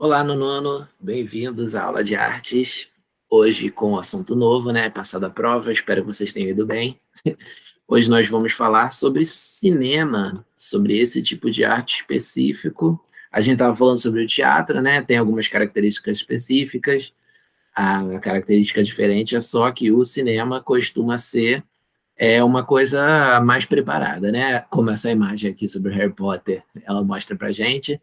Olá, nono, bem-vindos à aula de artes. Hoje com um assunto novo, né? Passada a prova, espero que vocês tenham ido bem. Hoje nós vamos falar sobre cinema, sobre esse tipo de arte específico. A gente estava falando sobre o teatro, né? Tem algumas características específicas. A característica diferente é só que o cinema costuma ser uma coisa mais preparada, né? Como essa imagem aqui sobre Harry Potter, ela mostra pra gente.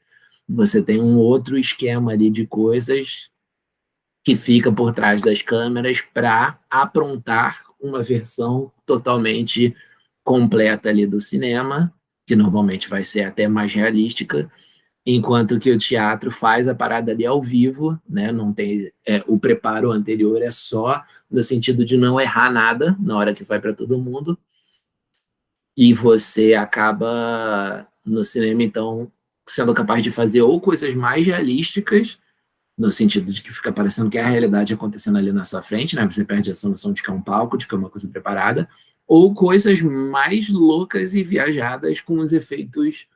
Você tem um outro esquema ali de coisas que fica por trás das câmeras para aprontar uma versão totalmente completa ali do cinema, que normalmente vai ser até mais realística, enquanto que o teatro faz a parada ali ao vivo, né? Não tem o preparo anterior é só no sentido de não errar nada na hora que vai para todo mundo, e você acaba no cinema então sendo capaz de fazer ou coisas mais realísticas no sentido de que fica parecendo que é a realidade acontecendo ali na sua frente, né? Você perde essa noção de que é um palco, de que é uma coisa preparada, ou coisas mais loucas e viajadas com os efeitos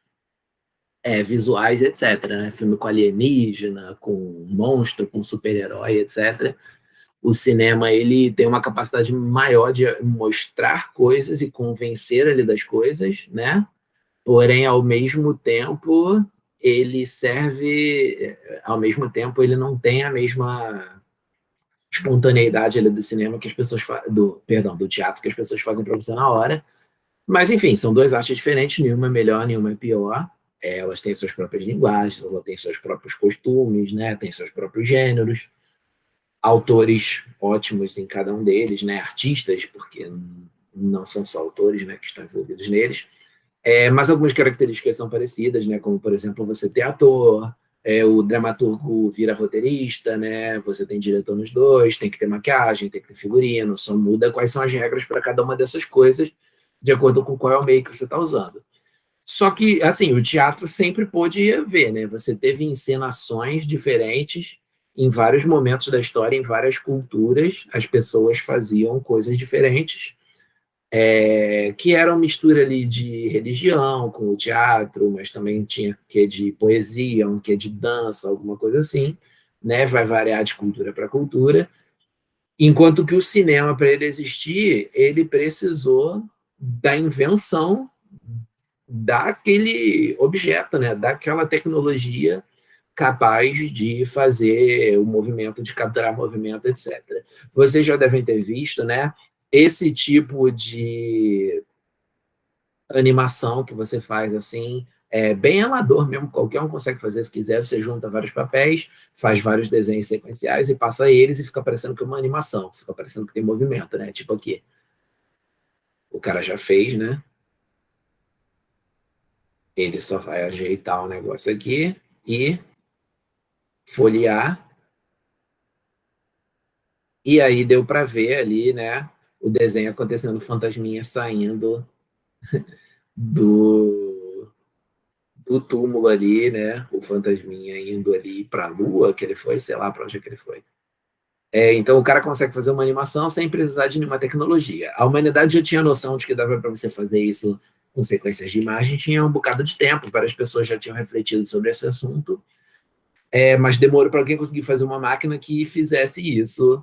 visuais, etc. Né? Filme com alienígena, com monstro, com super-herói, etc. O cinema ele tem uma capacidade maior de mostrar coisas e convencer ali das coisas, né? Porém, ao mesmo tempo, ele não tem a mesma espontaneidade ali do cinema que as pessoas do teatro que as pessoas fazem para você na hora. Mas enfim, são duas artes diferentes, nenhuma é melhor, nenhuma é pior. Elas têm suas próprias linguagens, elas têm seus próprios costumes, né? Têm seus próprios gêneros, autores ótimos em cada um deles, né? Artistas, porque não são só autores, né, que estão envolvidos neles. Mas algumas características são parecidas, né? Como, por exemplo, você ter ator, o dramaturgo vira roteirista, né? Você tem diretor nos dois, tem que ter maquiagem, tem que ter figurino, só muda quais são as regras para cada uma dessas coisas, de acordo com qual é o meio que você está usando. Só que, assim, o teatro sempre pôde haver, né? Você teve encenações diferentes em vários momentos da história, em várias culturas, as pessoas faziam coisas diferentes, que era uma mistura ali de religião com o teatro, mas também tinha que de poesia, um que de dança, alguma coisa assim, né? Vai variar de cultura para cultura. Enquanto que o cinema, para ele existir, ele precisou da invenção daquele objeto, né? Daquela tecnologia capaz de fazer o movimento, de capturar movimento, etc. Vocês já devem ter visto, né? Esse tipo de animação que você faz assim, é bem amador mesmo, qualquer um consegue fazer se quiser, você junta vários papéis, faz vários desenhos sequenciais e passa eles e fica parecendo que é uma animação, fica parecendo que tem movimento, né? Tipo aqui, o cara já fez, né? Ele só vai ajeitar o negócio aqui e folhear, e aí deu para ver ali, né, o desenho acontecendo, o fantasminha saindo do, do túmulo ali, né, o fantasminha indo ali para a lua, que ele foi, sei lá para onde é que ele foi. Então o cara consegue fazer uma animação sem precisar de nenhuma tecnologia. A humanidade já tinha noção de que dava para você fazer isso com sequências de imagem, tinha um bocado de tempo, várias pessoas já tinham refletido sobre esse assunto, mas demorou para alguém conseguir fazer uma máquina que fizesse isso,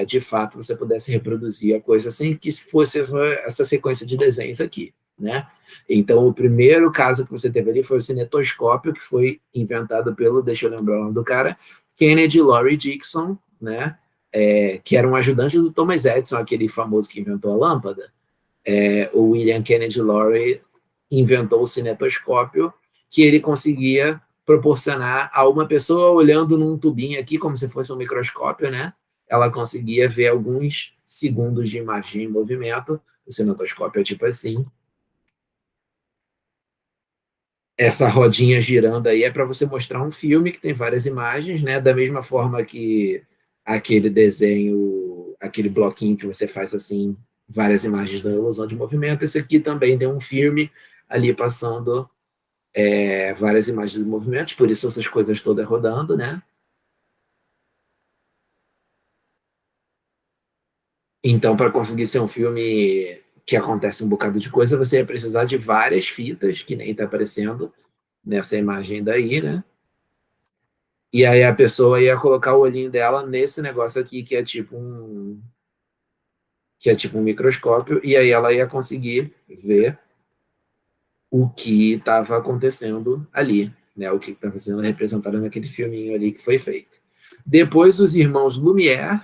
de fato você pudesse reproduzir a coisa sem que fosse essa sequência de desenhos aqui, né? Então o primeiro caso que você teve ali foi o cinetoscópio, que foi inventado pelo, deixa eu lembrar o nome do cara, Kennedy Laurie Dixon, né? Que era um ajudante do Thomas Edison, aquele famoso que inventou a lâmpada. O William Kennedy Laurie inventou o cinetoscópio, que ele conseguia proporcionar a uma pessoa olhando num tubinho aqui, como se fosse um microscópio, né? Ela conseguia ver alguns segundos de imagem em movimento. O cinetoscópio é tipo assim. Essa rodinha girando aí é para você mostrar um filme que tem várias imagens, né? Da mesma forma que aquele desenho, aquele bloquinho que você faz assim, várias imagens da ilusão de movimento. Esse aqui também tem um filme ali passando várias imagens de movimentos, por isso essas coisas todas rodando, né? Então, para conseguir ser um filme que acontece um bocado de coisa, você ia precisar de várias fitas, que nem está aparecendo nessa imagem daí, né? E aí a pessoa ia colocar o olhinho dela nesse negócio aqui, que é tipo um microscópio, e aí ela ia conseguir ver o que estava acontecendo ali, né? O que estava sendo representado naquele filminho ali que foi feito. Depois, os irmãos Lumière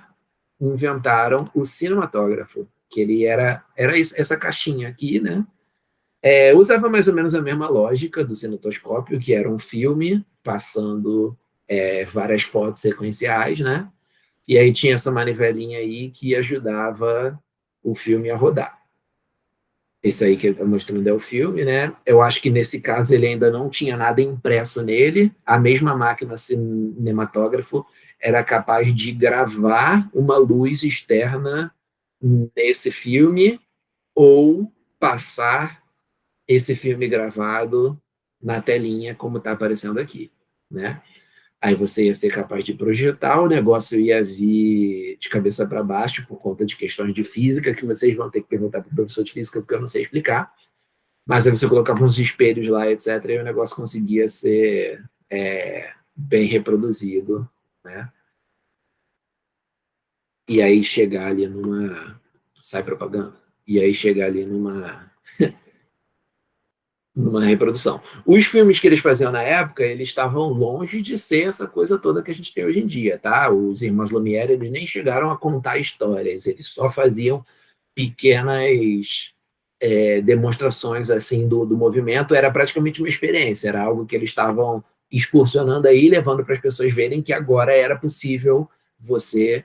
inventaram o cinematógrafo, que ele era essa caixinha aqui, né? Usava mais ou menos a mesma lógica do cinetoscópio, que era um filme passando várias fotos sequenciais, né? E aí tinha essa manivelinha aí que ajudava o filme a rodar. Esse aí que ele está mostrando é o filme, né? Eu acho que nesse caso ele ainda não tinha nada impresso nele. A mesma máquina cinematógrafo era capaz de gravar uma luz externa nesse filme ou passar esse filme gravado na telinha, como está aparecendo aqui, né? Aí você ia ser capaz de projetar, o negócio ia vir de cabeça para baixo por conta de questões de física, que vocês vão ter que perguntar para o professor de física, porque eu não sei explicar. Mas aí você colocava uns espelhos lá, etc., e o negócio conseguia ser bem reproduzido, né? E aí chegar ali numa... Sai propaganda. E aí chegar ali numa reprodução. Os filmes que eles faziam na época, eles estavam longe de ser essa coisa toda que a gente tem hoje em dia, tá? Os irmãos Lumière, eles nem chegaram a contar histórias, eles só faziam pequenas demonstrações assim do movimento. Era praticamente uma experiência, era algo que eles estavam excursionando aí, levando para as pessoas verem que agora era possível você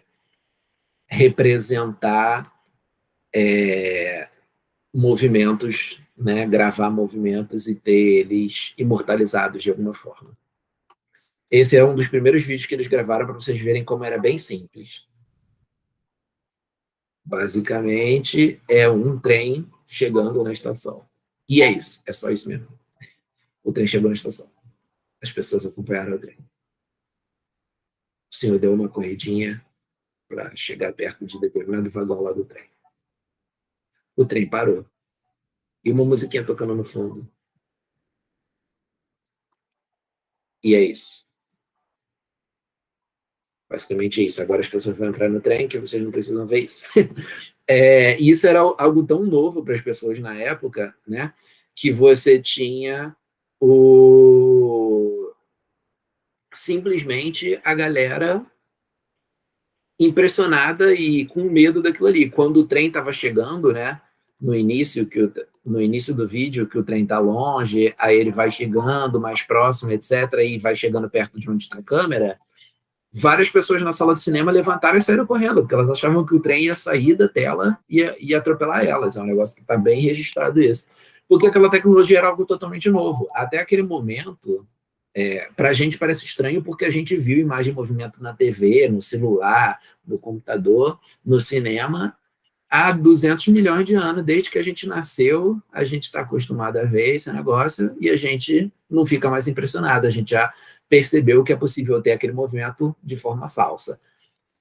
representar movimentos, né, gravar movimentos e ter eles imortalizados de alguma forma. Esse é um dos primeiros vídeos que eles gravaram para vocês verem como era bem simples. Basicamente, é um trem chegando na estação. E é isso, é só isso mesmo. O trem chegou na estação. As pessoas acompanharam o trem. O senhor deu uma corridinha para chegar perto de determinado vagão lá do trem. O trem parou. E uma musiquinha tocando no fundo. E é isso. Basicamente é isso. Agora as pessoas vão entrar no trem, que vocês não precisam ver isso. Isso era algo tão novo para as pessoas na época, né? Que você tinha simplesmente a galera impressionada e com medo daquilo ali. Quando o trem estava chegando, né? No início do vídeo, que o trem está longe, aí ele vai chegando mais próximo, etc., e vai chegando perto de onde está a câmera, várias pessoas na sala de cinema levantaram e saíram correndo, porque elas achavam que o trem ia sair da tela e ia atropelar elas. É um negócio que está bem registrado isso. Porque aquela tecnologia era algo totalmente novo. Até aquele momento, para a gente parece estranho, porque a gente viu imagem em movimento na TV, no celular, no computador, no cinema, há 200 milhões de anos. Desde que a gente nasceu, a gente está acostumado a ver esse negócio e a gente não fica mais impressionado. A gente já percebeu que é possível ter aquele movimento de forma falsa.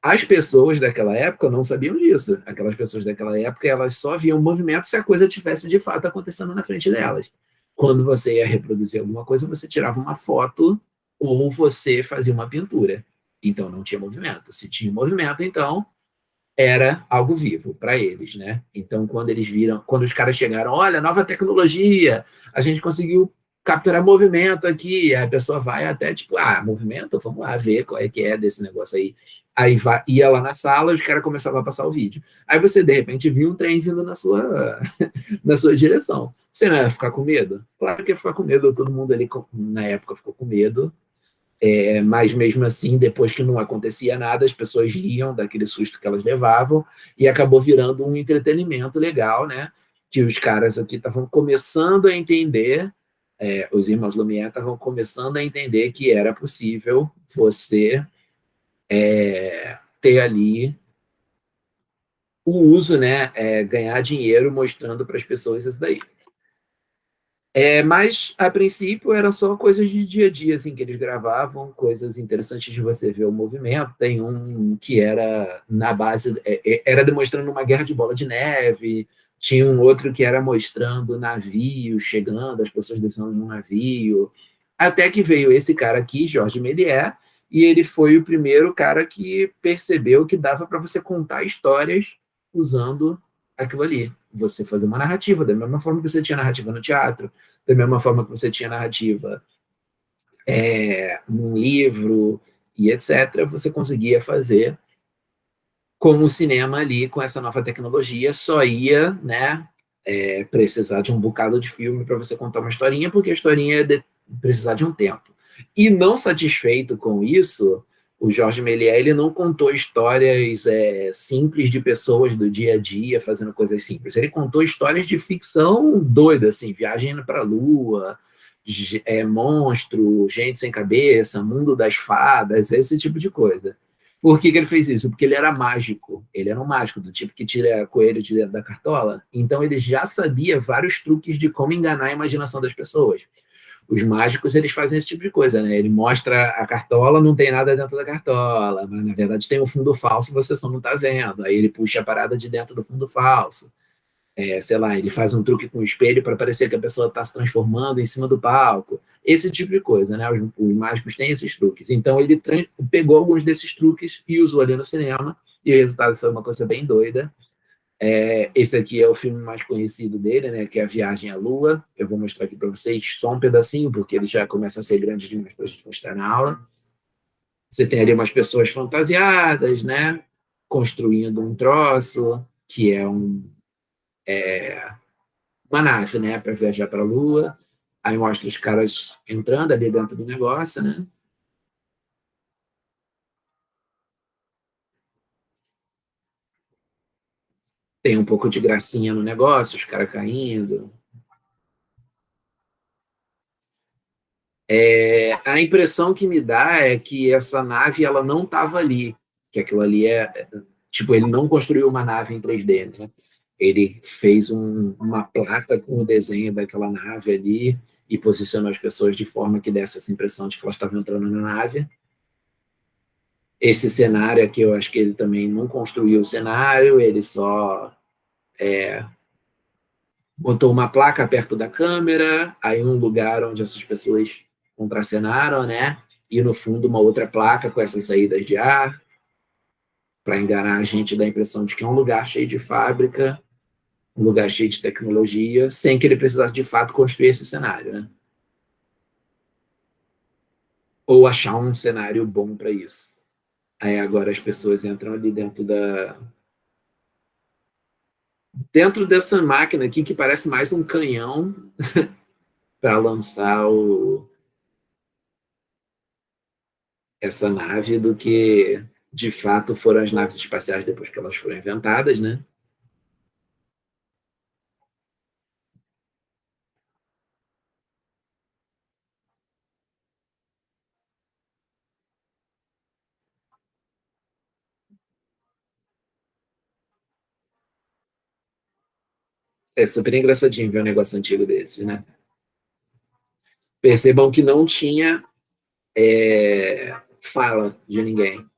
As pessoas daquela época não sabiam disso. Aquelas pessoas daquela época, elas só viam movimento se a coisa tivesse de fato acontecendo na frente delas. Quando você ia reproduzir alguma coisa, você tirava uma foto ou você fazia uma pintura. Então não tinha movimento. Se tinha movimento, então era algo vivo para eles, né? Então, quando eles viram, quando os caras chegaram, olha, nova tecnologia, a gente conseguiu capturar movimento aqui, a pessoa vai até tipo, movimento, vamos lá ver qual é que é desse negócio aí. Aí ia lá na sala e os caras começavam a passar o vídeo. Aí você, de repente, viu um trem vindo na sua direção. Você não ia ficar com medo? Claro que ia ficar com medo, todo mundo ali na época ficou com medo, mas mesmo assim, depois que não acontecia nada, as pessoas riam daquele susto que elas levavam e acabou virando um entretenimento legal, né? Que os caras aqui estavam começando a entender, os irmãos Lumière estavam começando a entender que era possível você ter ali o uso, né? Ganhar dinheiro mostrando para as pessoas isso daí. Mas, a princípio, eram só coisas de dia a dia, assim, que eles gravavam, coisas interessantes de você ver o movimento. Tem um que era na base, era demonstrando uma guerra de bola de neve, tinha um outro que era mostrando navio chegando, as pessoas descendo num navio, até que veio esse cara aqui, Georges Méliès, e ele foi o primeiro cara que percebeu que dava para você contar histórias usando aquilo ali. Você fazer uma narrativa, da mesma forma que você tinha narrativa no teatro, da mesma forma que você tinha narrativa num livro e etc., você conseguia fazer com o cinema ali, com essa nova tecnologia, só ia, né, precisar de um bocado de filme para você contar uma historinha, porque a historinha ia precisar de um tempo. E não satisfeito com isso, o Jorge Méliès ele não contou histórias simples de pessoas do dia a dia fazendo coisas simples. Ele contou histórias de ficção doida, assim, viagem para a Lua, monstro, gente sem cabeça, mundo das fadas, esse tipo de coisa. Por que ele fez isso? Porque ele era mágico. Ele era um mágico, do tipo que tira coelho de dentro da cartola. Então ele já sabia vários truques de como enganar a imaginação das pessoas. Os mágicos, eles fazem esse tipo de coisa, né? Ele mostra a cartola, não tem nada dentro da cartola, mas na verdade tem um fundo falso e você só não está vendo. Aí ele puxa a parada de dentro do fundo falso. Sei lá, ele faz um truque com o espelho para parecer que a pessoa está se transformando em cima do palco. Esse tipo de coisa, né? Os mágicos têm esses truques. Então ele pegou alguns desses truques e usou ali no cinema, e o resultado foi uma coisa bem doida. Esse aqui é o filme mais conhecido dele, né? Que é A Viagem à Lua. Eu vou mostrar aqui para vocês só um pedacinho, porque ele já começa a ser grande demais para a gente mostrar na aula. Você tem ali umas pessoas fantasiadas, né? Construindo um troço, que é uma nave, né, para viajar para a Lua. Aí mostra os caras entrando ali dentro do negócio, né? Tem um pouco de gracinha no negócio, os caras caindo. A impressão que me dá é que essa nave ela não estava ali, que aquilo ali tipo, ele não construiu uma nave em 3D, né? Ele fez uma placa com o desenho daquela nave ali e posicionou as pessoas de forma que desse essa impressão de que elas estavam entrando na nave. Esse cenário aqui, eu acho que ele também não construiu o cenário, ele só botou uma placa perto da câmera, aí um lugar onde essas pessoas contracenaram, né? E no fundo uma outra placa com essas saídas de ar, para enganar a gente, dar a impressão de que é um lugar cheio de fábrica, um lugar cheio de tecnologia, sem que ele precisasse de fato construir esse cenário, né? Ou achar um cenário bom para isso. Aí agora as pessoas entram ali dentro dessa máquina aqui que parece mais um canhão para lançar essa nave do que de fato foram as naves espaciais depois que elas foram inventadas, né? É super engraçadinho ver um negócio antigo desse, né? Percebam que não tinha fala de ninguém,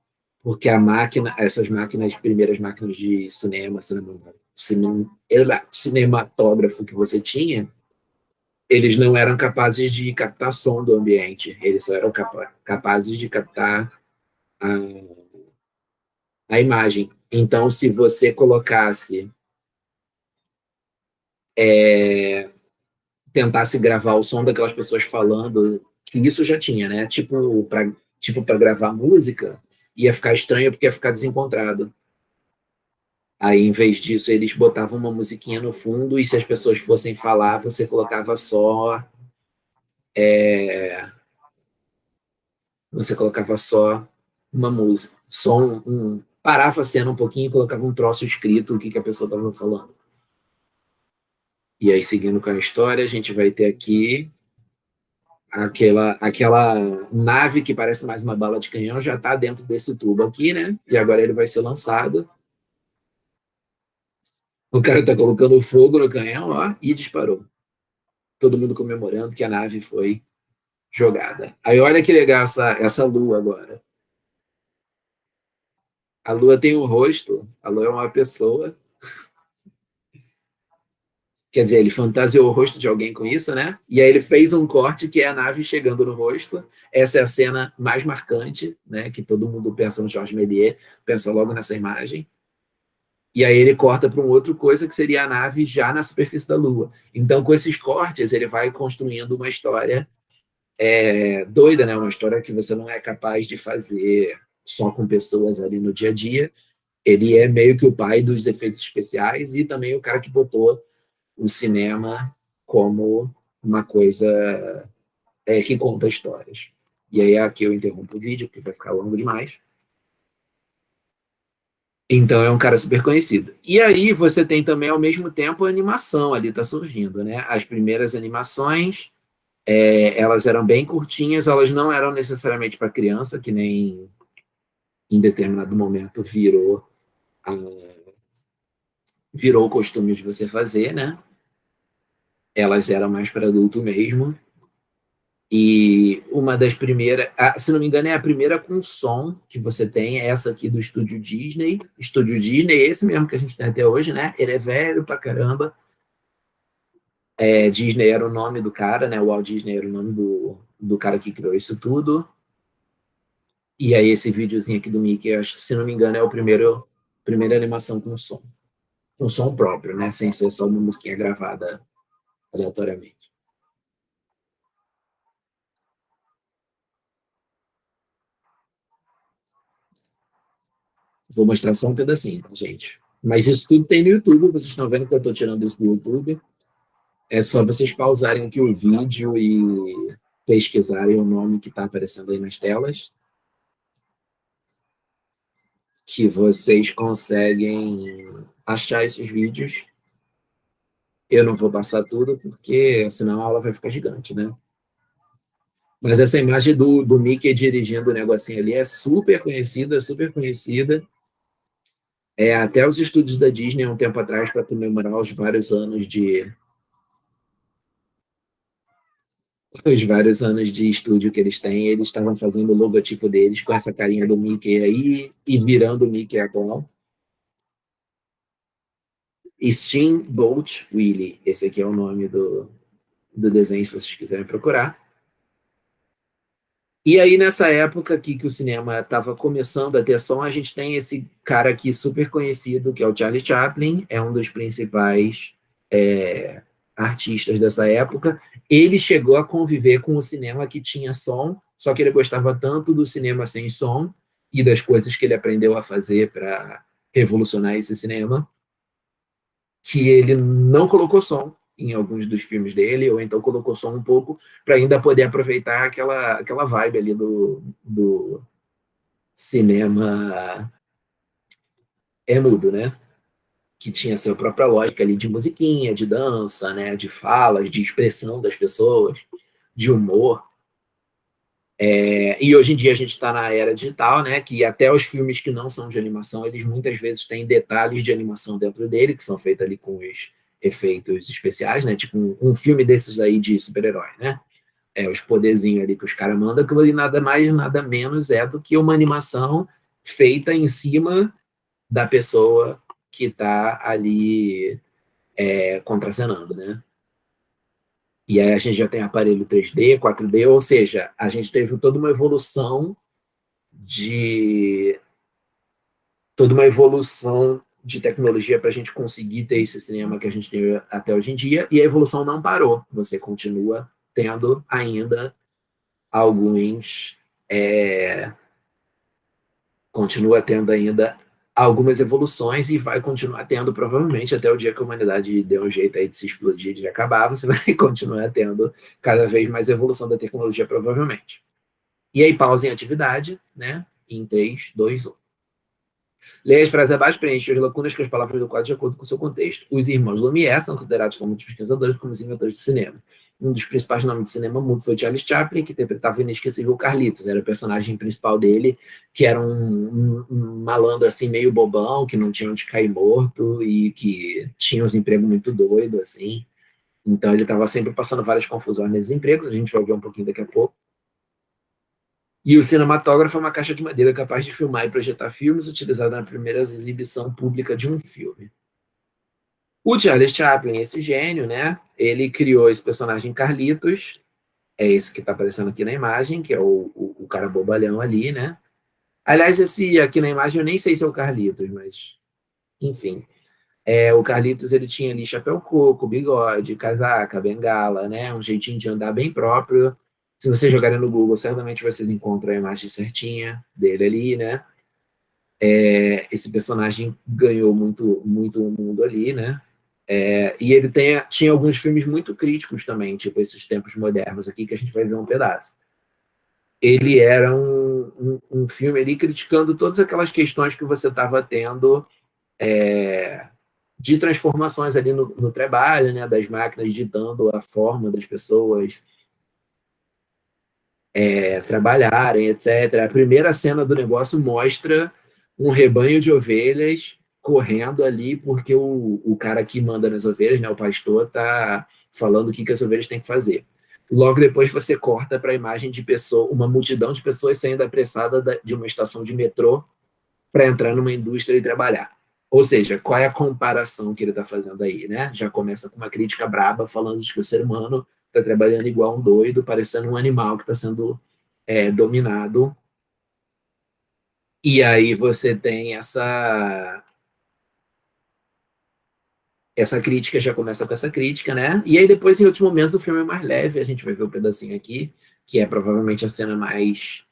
porque a máquina, essas máquinas, primeiras máquinas de cinematógrafo que você tinha, eles não eram capazes de captar som do ambiente, eles só eram capazes de captar a, a imagem. Então, se você colocasse, tentasse gravar o som daquelas pessoas falando, que isso já tinha, né? Tipo para gravar música, ia ficar estranho porque ia ficar desencontrado. Aí, em vez disso, eles botavam uma musiquinha no fundo e se as pessoas fossem falar, você colocava só uma música, parava a cena um pouquinho e colocava um troço escrito o que, que a pessoa estava falando. E aí, seguindo com a história, a gente vai ter aqui aquela nave que parece mais uma bala de canhão já está dentro desse tubo aqui, né? E agora ele vai ser lançado. O cara está colocando fogo no canhão, ó, e disparou. Todo mundo comemorando que a nave foi jogada. Aí olha que legal essa lua agora. A lua tem um rosto, a lua é uma pessoa Quer dizer, ele fantasiou o rosto de alguém com isso, né? E aí ele fez um corte que é a nave chegando no rosto. Essa é a cena mais marcante, né? Que todo mundo pensa no Georges Méliès, pensa logo nessa imagem. E aí ele corta para uma outra coisa que seria a nave já na superfície da Lua. Então, com esses cortes, ele vai construindo uma história doida, né? Uma história que você não é capaz de fazer só com pessoas ali no dia a dia. Ele é meio que o pai dos efeitos especiais e também o cara que botou o cinema como uma coisa que conta histórias. E aí aqui eu interrompo o vídeo, porque vai ficar longo demais. Então é um cara super conhecido. E aí você tem também, ao mesmo tempo, a animação ali está surgindo, né? As primeiras animações, elas eram bem curtinhas, elas não eram necessariamente para criança, que nem em determinado momento virou o costume de você fazer, né? Elas eram mais para adulto mesmo. E uma das primeiras, se não me engano, é a primeira com som que você tem, é essa aqui do Estúdio Disney. Estúdio Disney, esse mesmo que a gente tem até hoje, né? Ele é velho pra caramba. Disney era o nome do cara, né? O Walt Disney era o nome do cara que criou isso tudo. E aí esse videozinho aqui do Mickey, acho, se não me engano, é o primeira animação com som. Com som próprio, né? Sem ser só uma musiquinha gravada aleatoriamente. Vou mostrar só um pedacinho, tá, gente? Mas isso tudo tem no YouTube, vocês estão vendo que eu estou tirando isso do YouTube. É só vocês pausarem aqui o vídeo e pesquisarem o nome que está aparecendo aí nas telas, que vocês conseguem achar esses vídeos. Eu não vou passar tudo, porque senão a aula vai ficar gigante, né? Mas essa imagem do Mickey dirigindo o negocinho ali é super conhecida, super conhecida. Até os estúdios da Disney, um tempo atrás, para comemorar os vários anos de estúdio que eles têm, eles estavam fazendo o logotipo deles com essa carinha do Mickey aí e virando o Mickey atual. Steamboat Willie, esse aqui é o nome do desenho, se vocês quiserem procurar. E aí, nessa época aqui que o cinema estava começando a ter som, a gente tem esse cara aqui super conhecido, que é o Charlie Chaplin, é um dos principais é, artistas dessa época. Ele chegou a conviver com o cinema que tinha som, só que ele gostava tanto do cinema sem som e das coisas que ele aprendeu a fazer para revolucionar esse cinema, que ele não colocou som em alguns dos filmes dele, ou então colocou som um pouco para ainda poder aproveitar aquela vibe ali do cinema mudo, né? Que tinha sua própria lógica ali de musiquinha, de dança, né? De falas, de expressão das pessoas, de humor. E hoje em dia a gente está na era digital, né? Que até os filmes que não são de animação, eles muitas vezes têm detalhes de animação dentro dele, que são feitos ali com os efeitos especiais, né? Tipo um filme desses aí de super-herói, né? Os poderzinhos ali que os caras mandam, aquilo ali nada mais, nada menos é do que uma animação feita em cima da pessoa que está ali contracenando, né? E aí a gente já tem aparelho 3D, 4D, ou seja, a gente teve de toda uma evolução de tecnologia para a gente conseguir ter esse cinema que a gente tem até hoje em dia, e a evolução não parou. Você continua tendo ainda alguns. É, continua tendo ainda algumas evoluções e vai continuar tendo, provavelmente, até o dia que a humanidade dê um jeito aí de se explodir, de acabar, você vai continuar tendo cada vez mais evolução da tecnologia, provavelmente. E aí, pausa em atividade, né? Em 3, 2, 1. Leia as frases abaixo, preencha as lacunas com as palavras do quadro de acordo com o seu contexto. Os irmãos Lumière são considerados como pesquisadores como os inventores do cinema. Um dos principais nomes de cinema mudo foi Charles Chaplin, que interpretava o inesquecível Carlitos. Era o personagem principal dele, que era um malandro assim, meio bobão, que não tinha onde cair morto e que tinha uns empregos muito doidos, assim. Então ele estava sempre passando várias confusões nesses empregos, a gente vai ver um pouquinho daqui a pouco. E o cinematógrafo é uma caixa de madeira capaz de filmar e projetar filmes, utilizada na primeira exibição pública de um filme. O Charles Chaplin, esse gênio, né? Ele criou esse personagem Carlitos, é esse que está aparecendo aqui na imagem, que é o cara bobalhão ali, né? Aliás, esse aqui na imagem eu nem sei se é o Carlitos, mas enfim. O Carlitos, ele tinha ali chapéu coco, bigode, casaca, bengala, né? Um jeitinho de andar bem próprio. Se vocês jogarem no Google, certamente vocês encontram a imagem certinha dele ali, né? Esse personagem ganhou muito, muito o mundo ali, né? E ele tinha alguns filmes muito críticos também, tipo esses tempos modernos aqui, que a gente vai ver um pedaço. Ele era um filme ali criticando todas aquelas questões que você estava tendo de transformações ali no trabalho, né, das máquinas ditando a forma das pessoas trabalharem, etc. A primeira cena do negócio mostra um rebanho de ovelhas correndo ali porque o cara que manda nas ovelhas, né, o pastor, tá falando o que as ovelhas têm que fazer. Logo depois você corta para a imagem de pessoa, uma multidão de pessoas saindo apressada de uma estação de metrô para entrar numa indústria e trabalhar. Ou seja, qual é a comparação que ele está fazendo aí, né? Já começa com uma crítica braba falando de que o ser humano está trabalhando igual um doido, parecendo um animal que está sendo dominado. E aí você tem essa crítica, já começa com essa crítica, né? E aí depois, em outros momentos, o filme é mais leve, a gente vai ver um pedacinho aqui, que é provavelmente a cena mais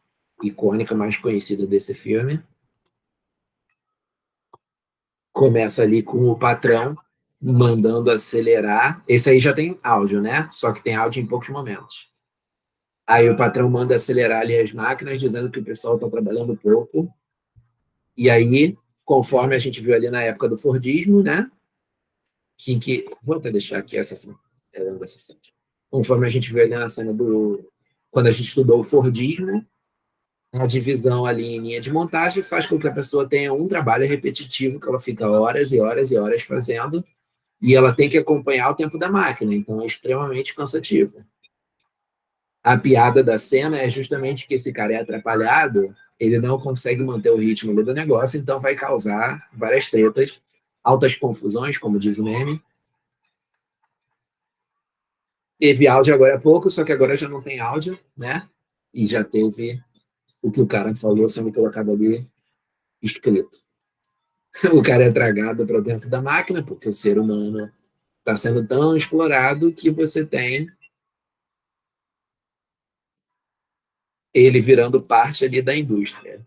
icônica, mais conhecida desse filme. Começa ali com o patrão mandando acelerar. Esse aí já tem áudio, né? Só que tem áudio em poucos momentos. Aí o patrão manda acelerar ali as máquinas, dizendo que o pessoal está trabalhando pouco. E aí, conforme a gente viu ali na época do Fordismo, né? Vou até deixar aqui essa cena. Conforme a gente viu ali na cena do... Quando a gente estudou o Fordismo, a divisão ali em linha de montagem faz com que a pessoa tenha um trabalho repetitivo que ela fica horas e horas e horas fazendo, e ela tem que acompanhar o tempo da máquina, então é extremamente cansativo. A piada da cena é justamente que esse cara é atrapalhado, ele não consegue manter o ritmo do negócio, então vai causar várias tretas, altas confusões, como diz o meme. Teve áudio agora há pouco, só que agora já não tem áudio, né? E já teve o que o cara falou sendo colocado ali escrito. O cara é tragado para dentro da máquina, porque o ser humano está sendo tão explorado que você tem ele virando parte ali da indústria.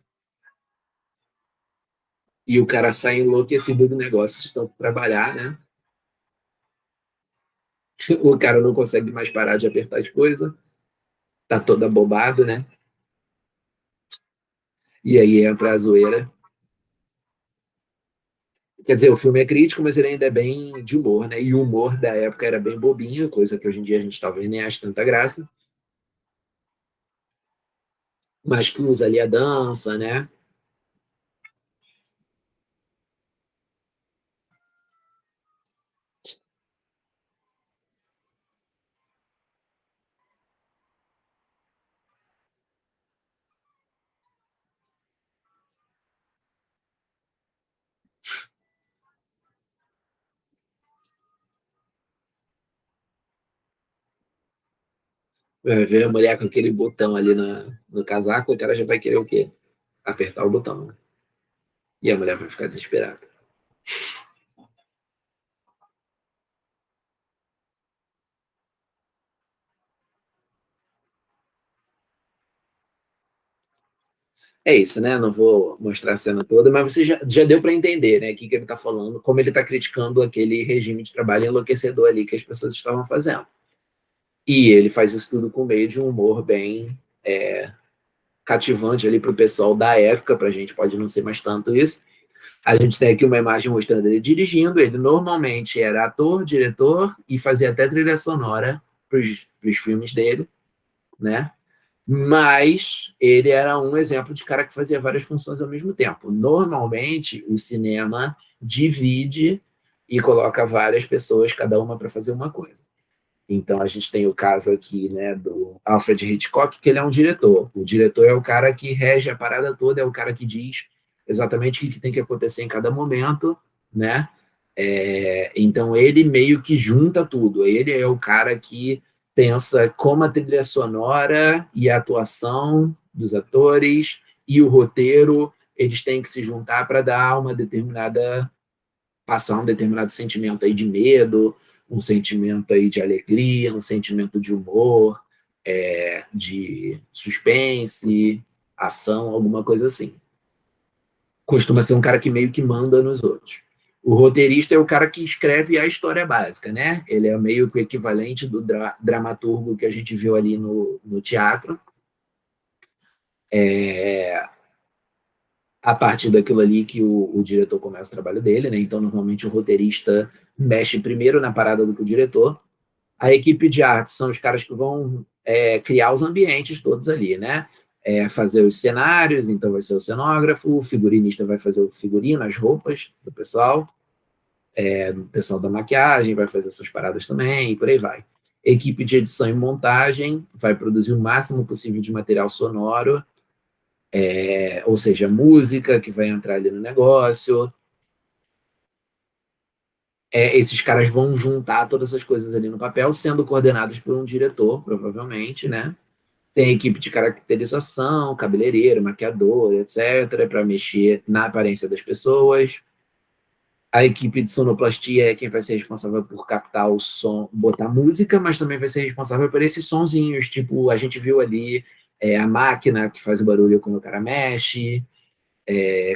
E o cara sai enlouquecido do negócio de tanto trabalhar, né? O cara não consegue mais parar de apertar as coisas, tá todo abobado, né? E aí entra a zoeira. Quer dizer, o filme é crítico, mas ele ainda é bem de humor, né? E o humor da época era bem bobinho, coisa que hoje em dia a gente talvez nem ache tanta graça. Mas que usa ali a dança, né? Vai ver a mulher com aquele botão ali no casaco, o cara já vai querer o quê? Apertar o botão, né? E a mulher vai ficar desesperada. É isso, né? Não vou mostrar a cena toda, mas você já deu para entender, né? O que ele está falando, como ele está criticando aquele regime de trabalho enlouquecedor ali que as pessoas estavam fazendo. E ele faz isso tudo com meio de um humor bem cativante ali para o pessoal da época, para a gente pode não ser mais tanto isso. A gente tem aqui uma imagem mostrando ele dirigindo. Ele normalmente era ator, diretor e fazia até trilha sonora para os filmes dele, né? Mas ele era um exemplo de cara que fazia várias funções ao mesmo tempo. Normalmente, o cinema divide e coloca várias pessoas, cada uma para fazer uma coisa. Então, a gente tem o caso aqui, né, do Alfred Hitchcock, que ele é um diretor. O diretor é o cara que rege a parada toda, é o cara que diz exatamente o que tem que acontecer em cada momento, né? Então ele meio que junta tudo. Ele é o cara que pensa como a trilha sonora e a atuação dos atores e o roteiro, eles têm que se juntar para dar uma determinada, passar um determinado sentimento aí de medo, um sentimento aí de alegria, um sentimento de humor, de suspense, ação, alguma coisa assim. Costuma ser um cara que meio que manda nos outros. O roteirista é o cara que escreve a história básica, né? Ele é meio que o equivalente do dramaturgo que a gente viu ali no teatro. A partir daquilo ali que o diretor começa o trabalho dele, né? Então, normalmente, o roteirista mexe primeiro na parada do que o diretor. A equipe de arte são os caras que vão criar os ambientes todos ali, né? Fazer os cenários, então vai ser o cenógrafo, o figurinista vai fazer o figurino, as roupas do pessoal, o pessoal da maquiagem vai fazer essas paradas também, e por aí vai. Equipe de edição e montagem vai produzir o máximo possível de material sonoro, ou seja, música que vai entrar ali no negócio. Esses caras vão juntar todas essas coisas ali no papel, sendo coordenados por um diretor, provavelmente, né? Tem equipe de caracterização, cabeleireiro, maquiador, etc., para mexer na aparência das pessoas. A equipe de sonoplastia é quem vai ser responsável por captar o som, botar música, mas também vai ser responsável por esses sonzinhos, tipo, a gente viu ali a máquina que faz o barulho quando o cara mexe,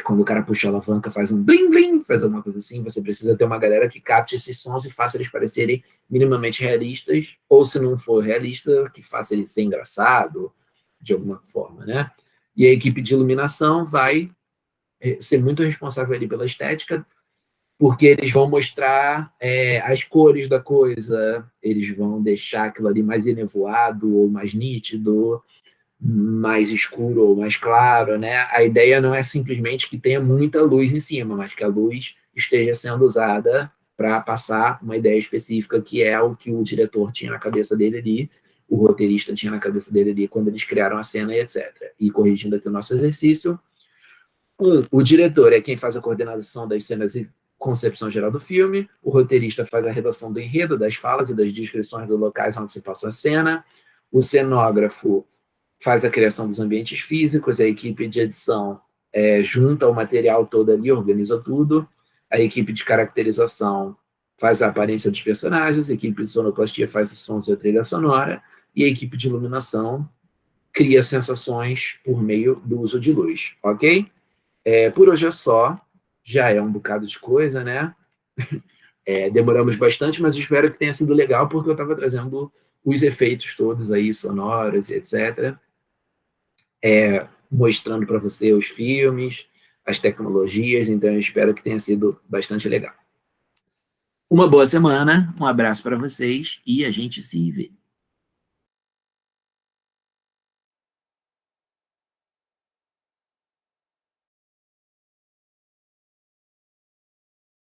quando o cara puxa a alavanca faz um blim blim, faz alguma coisa assim. Você precisa ter uma galera que capte esses sons e faça eles parecerem minimamente realistas, ou se não for realista, que faça ele ser engraçado de alguma forma, né? E a equipe de iluminação vai ser muito responsável ali pela estética, porque eles vão mostrar as cores da coisa, eles vão deixar aquilo ali mais enevoado ou mais nítido, mais escuro ou mais claro, né? A ideia não é simplesmente que tenha muita luz em cima, mas que a luz esteja sendo usada para passar uma ideia específica, que é o que o diretor tinha na cabeça dele ali, o roteirista tinha na cabeça dele ali quando eles criaram a cena e etc. E corrigindo aqui o nosso exercício, o diretor é quem faz a coordenação das cenas e concepção geral do filme, o roteirista faz a redação do enredo, das falas e das descrições dos locais onde se passa a cena, o cenógrafo faz a criação dos ambientes físicos, a equipe de edição junta o material todo ali, organiza tudo, a equipe de caracterização faz a aparência dos personagens, a equipe de sonoplastia faz os sons e a trilha sonora, e a equipe de iluminação cria sensações por meio do uso de luz, ok? Por hoje é só, já é um bocado de coisa, né? Demoramos bastante, mas espero que tenha sido legal, porque eu estava trazendo os efeitos todos aí, sonoros e etc., mostrando para você os filmes, as tecnologias, então eu espero que tenha sido bastante legal. Uma boa semana, um abraço para vocês e a gente se vê.